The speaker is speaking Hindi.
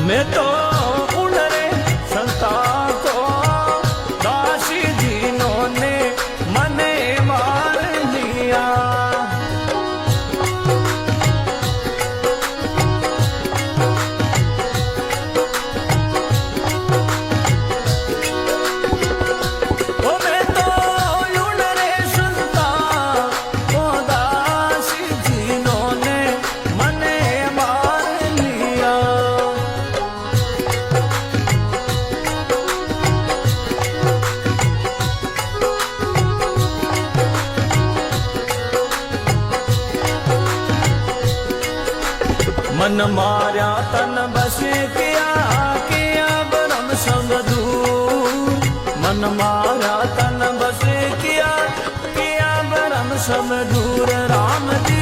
मैं तो उन रे संता को दासी जीनों ने मने मार लिया। ओ मैं तो उन रे संता को दासी जीनों ने मने मार लिया। मन मार्या तन बस किया ब्रह्म सब दूर। मन मार्या तन बस किया ब्रह्म सब दूर। राम जी